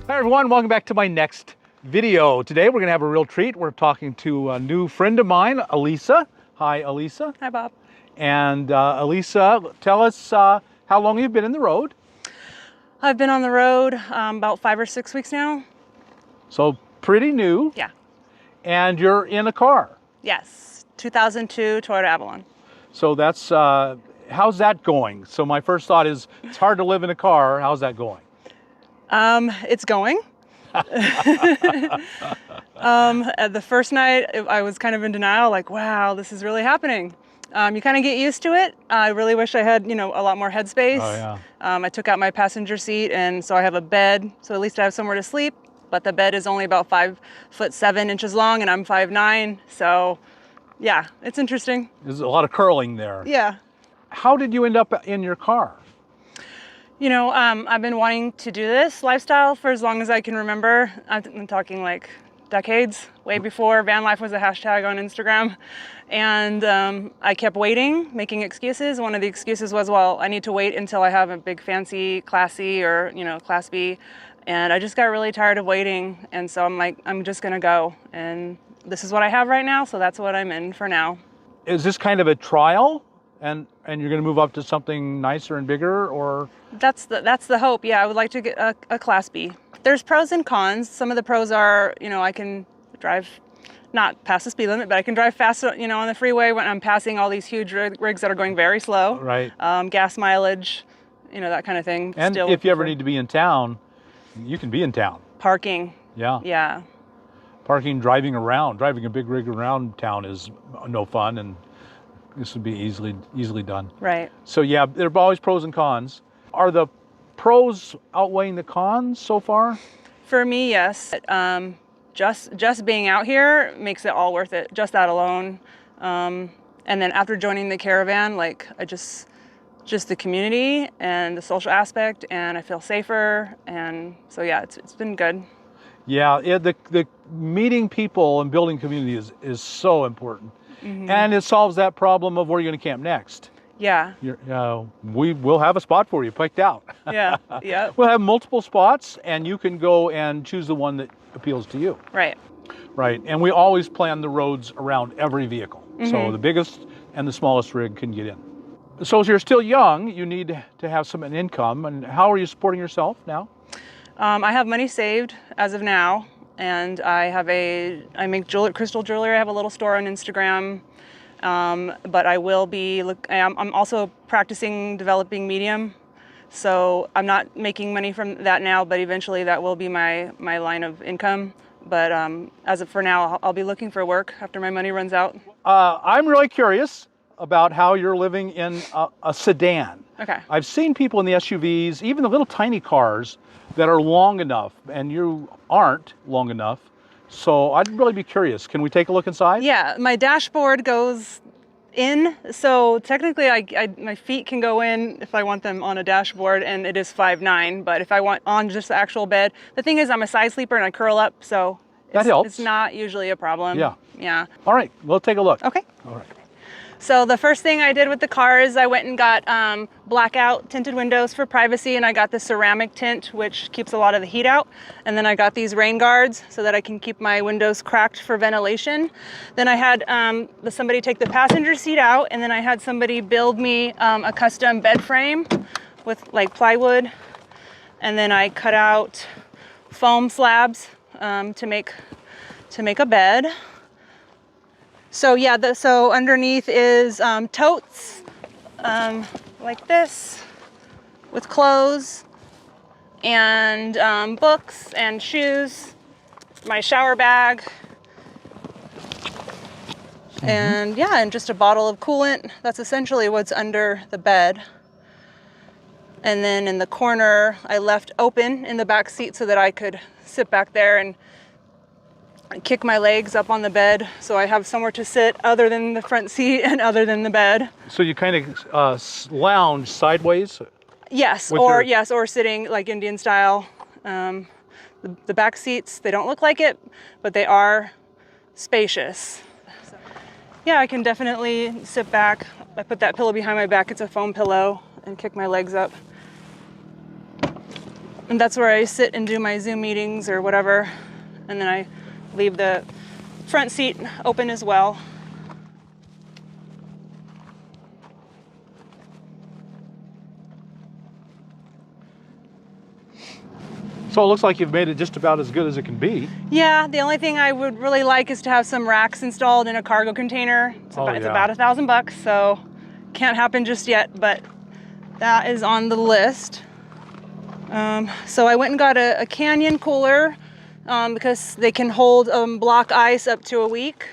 Hi everyone, welcome back to my next video. Today we're going to have a real treat. We're talking to a new friend of mine, Elissa. Hi Elissa. Hi Bob. And Elissa, tell us how long you've been in the road. I've been on the road about 5 or 6 weeks now. So pretty new. Yeah. And you're in a car. Yes, 2002 Toyota Avalon. So that's, how's that going? So my first thought is, it's hard to live in a car. How's that going? It's going. At the first night, I was kind of in denial, like, wow, this is really happening. You kind of get used to it. I really wish I had, a lot more headspace. Oh, yeah. I took out my passenger seat, and so I have a bed, so at least I have somewhere to sleep. But the bed is only about 5'7" long, and I'm 5'9". So, yeah, it's interesting. There's a lot of curling there. Yeah. How did you end up in your car? I've been wanting to do this lifestyle for as long as I can remember. I'm talking like decades, way before van life was a hashtag on Instagram. And I kept waiting, making excuses. One of the excuses was, well, I need to wait until I have a big fancy Class C or, Class B. And I just got really tired of waiting. And so I'm like, I'm just gonna go. And this is what I have right now, so that's what I'm in for now. Is this kind of a trial? And you're going to move up to something nicer and bigger, or? That's the hope. Yeah, I would like to get a Class B. There's pros and cons. Some of the pros are, I can drive not past the speed limit, but I can drive fast, on the freeway when I'm passing all these huge rigs that are going very slow. Right. Gas mileage, that kind of thing. And still if you ever need to be in town, you can be in town. Parking. Yeah. Yeah. Parking, driving a big rig around town is no fun, and this would be easily done. Right. So yeah, there are always pros and cons. Are the pros outweighing the cons so far? For me, yes. Just being out here makes it all worth it. Just that alone. And then after joining the caravan, just the community and the social aspect, and I feel safer. And so yeah, it's been good. Yeah, the meeting people and building community is so important. Mm-hmm. And it solves that problem of where you're going to camp next. Yeah. We will have a spot for you picked out. Yeah, yeah. We'll have multiple spots, and you can go and choose the one that appeals to you. Right. Right, and we always plan the roads around every vehicle. Mm-hmm. So the biggest and the smallest rig can get in. So if you're still young, you need to have an income. And how are you supporting yourself now? I have money saved as of now. And I make crystal jewelry. I have a little store on Instagram, but I'm also practicing developing medium. So I'm not making money from that now, but eventually that will be my line of income. But as of for now, I'll be looking for work after my money runs out. I'm really curious about how you're living in a sedan. Okay. I've seen people in the SUVs, even the little tiny cars, that are long enough, and you aren't long enough. So I'd really be curious. Can we take a look inside? Yeah, my dashboard goes in. So technically my feet can go in if I want them on a dashboard, and it is 5'9". But if I want on just the actual bed, the thing is I'm a side sleeper and I curl up, so that helps. It's not usually a problem. Yeah. Yeah. All right, we'll take a look. Okay. All right. So the first thing I did with the car is I went and got blackout tinted windows for privacy, and I got the ceramic tint, which keeps a lot of the heat out. And then I got these rain guards so that I can keep my windows cracked for ventilation. Then I had somebody take the passenger seat out, and then I had somebody build me a custom bed frame with like plywood. And then I cut out foam slabs to make a bed. So yeah, so underneath is totes like this with clothes and books and shoes, my shower bag, and yeah, and just a bottle of coolant. That's essentially what's under the bed. And then in the corner, I left open in the back seat so that I could sit back there and kick my legs up on the bed, so I have somewhere to sit other than the front seat and other than the bed. So you kind of lounge sideways? Yes, or sitting like Indian style. The back seats, they don't look like it, but they are spacious. Yeah, I can definitely sit back. I put that pillow behind my back. It's a foam pillow, and kick my legs up. And that's where I sit and do my Zoom meetings or whatever. And then I leave the front seat open as well. So it looks like you've made it just about as good as it can be. Yeah, the only thing I would really like is to have some racks installed in a cargo container. It's about $1,000, so can't happen just yet, but that is on the list. So I went and got a Canyon cooler because they can hold block ice up to a week.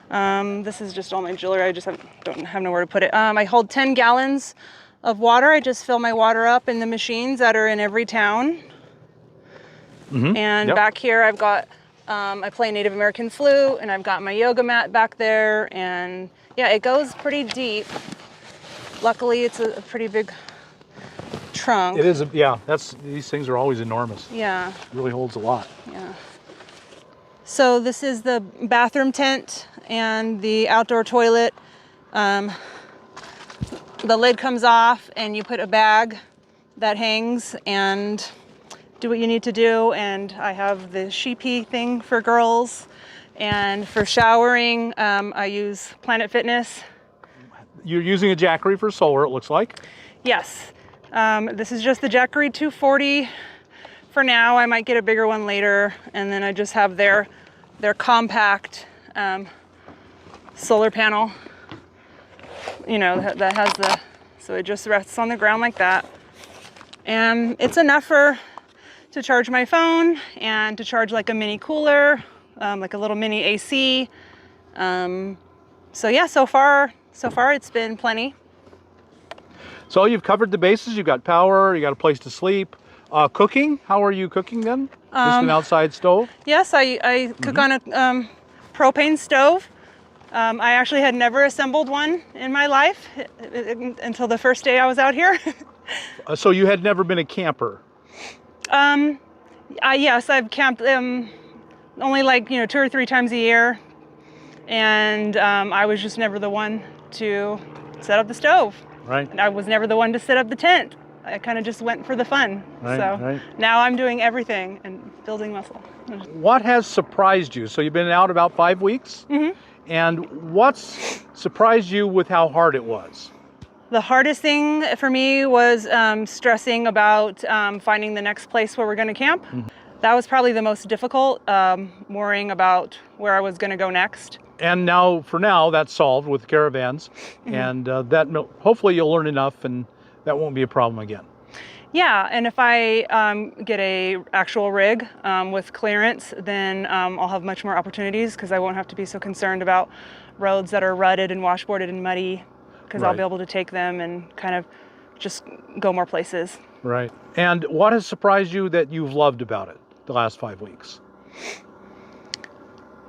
This is just all my jewelry. I just don't have nowhere to put it. I hold 10 gallons of water. I just fill my water up in the machines that are in every town. And back here I've got, I play Native American flute, and I've got my yoga mat back there, and yeah, it goes pretty deep. Luckily, it's a pretty big trunk. It is, yeah, these things are always enormous. Yeah. It really holds a lot. Yeah. So this is the bathroom tent and the outdoor toilet. The lid comes off and you put a bag that hangs and do what you need to do. And I have the sheepy thing for girls. And for showering, I use Planet Fitness. You're using a Jackery for solar, it looks like. Yes. This is just the Jackery 240 for now. I might get a bigger one later. And then I just have their compact solar panel, you know, that has so it just rests on the ground like that. And it's enough to charge my phone and to charge like a mini cooler, like a little mini AC. So yeah, so far it's been plenty. So you've covered the bases. You've got power, you got a place to sleep. Cooking, how are you cooking then? Just an outside stove? Yes, I cook on a propane stove. I actually had never assembled one in my life until the first day I was out here. So you had never been a camper? Yes, I've camped only like 2 or 3 times a year, and I was just never the one to set up the stove. Right. And I was never the one to set up the tent. I kind of just went for the fun. Right. Now I'm doing everything and building muscle. What has surprised you? So you've been out about 5 weeks, and what's surprised you with how hard it was? The hardest thing for me was stressing about finding the next place where we're going to camp. That was probably the most difficult, worrying about where I was going to go next. And now, for now, that's solved with caravans, and that hopefully you'll learn enough, and that won't be a problem again. Yeah, and if I get a actual rig with clearance, then I'll have much more opportunities because I won't have to be so concerned about roads that are rutted and washboarded and muddy, because I'll be able to take them and kind of just go more places. Right. And what has surprised you that you've loved about it the last 5 weeks?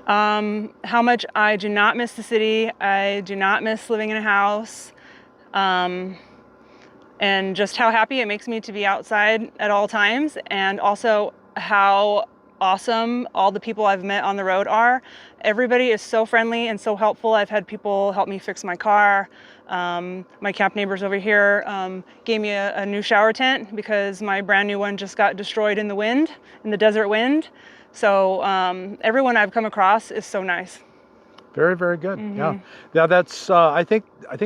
How much I do not miss the city. I do not miss living in a house. And just how happy it makes me to be outside at all times, and also how awesome all the people I've met on the road are. Everybody is so friendly and so helpful. I've had people help me fix my car. My camp neighbors over here gave me a new shower tent because my brand new one just got destroyed in the desert wind. So everyone I've come across is so nice. Very, very good. Yeah, that's. I think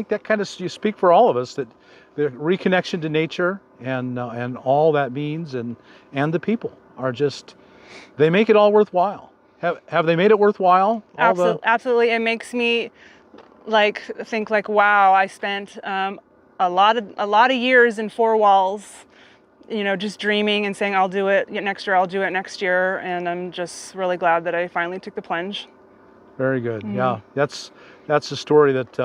that kind of you speak for all of us, that the reconnection to nature and all that means, and the people are just, they make it all worthwhile. Have they made it worthwhile? Absolutely. It makes me think wow, I spent a lot of years in 4 walls, just dreaming and saying I'll do it next year, I'll do it next year, and I'm just really glad that I finally took the plunge. Very good. Yeah, that's a story that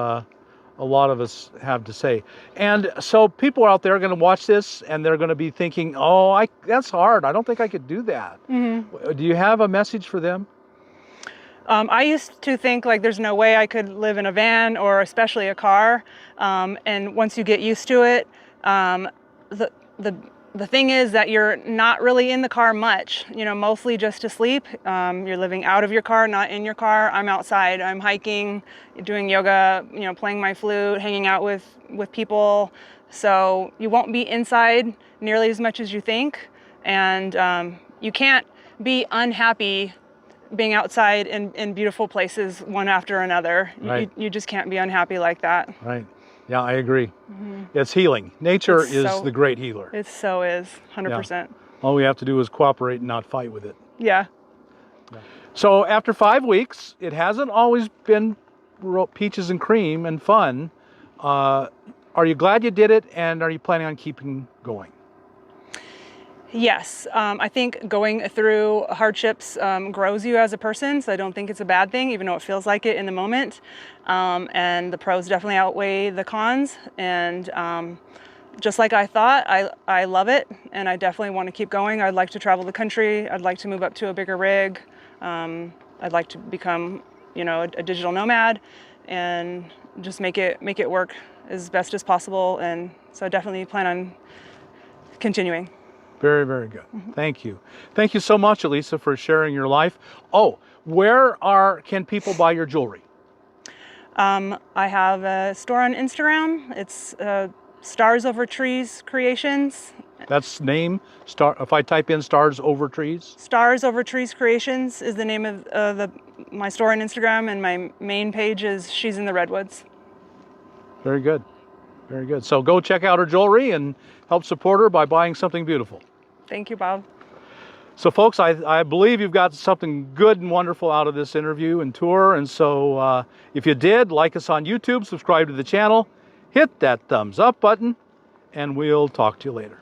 a lot of us have to say. And so people out there are going to watch this and they're going to be thinking, oh, that's hard. I don't think I could do that. Do you have a message for them? I used to think there's no way I could live in a van, or especially a car. And once you get used to it, the thing is that you're not really in the car much, mostly just to sleep. You're living out of your car, not in your car. I'm outside, I'm hiking, doing yoga, playing my flute, hanging out with people. So you won't be inside nearly as much as you think. And you can't be unhappy being outside in beautiful places one after another. Right. You just can't be unhappy like that. Right. Yeah, I agree. It's healing. Nature is so- the great healer. It so is, 100%. All we have to do is cooperate and not fight with it. Yeah. So after 5 weeks, it hasn't always been peaches and cream and fun. Are you glad you did it, and are you planning on keeping going? Yes, I think going through hardships grows you as a person, so I don't think it's a bad thing, even though it feels like it in the moment. And the pros definitely outweigh the cons. And just like I thought, I love it, and I definitely want to keep going. I'd like to travel the country. I'd like to move up to a bigger rig. I'd like to become, a digital nomad, and just make it work as best as possible. And so I definitely plan on continuing. Very, very good. Thank you. Thank you so much, Elissa, for sharing your life. Oh, where can people buy your jewelry? I have a store on Instagram. It's Stars Over Trees Creations. That's name. If I type in Stars Over Trees. Stars Over Trees Creations is the name of my store on Instagram, and my main page is She's in the Redwoods. Very good. Very good. So go check out her jewelry and help support her by buying something beautiful. Thank you, Bob. So folks, I believe you've got something good and wonderful out of this interview and tour. And so if you did, like us on YouTube, subscribe to the channel, hit that thumbs up button, and we'll talk to you later.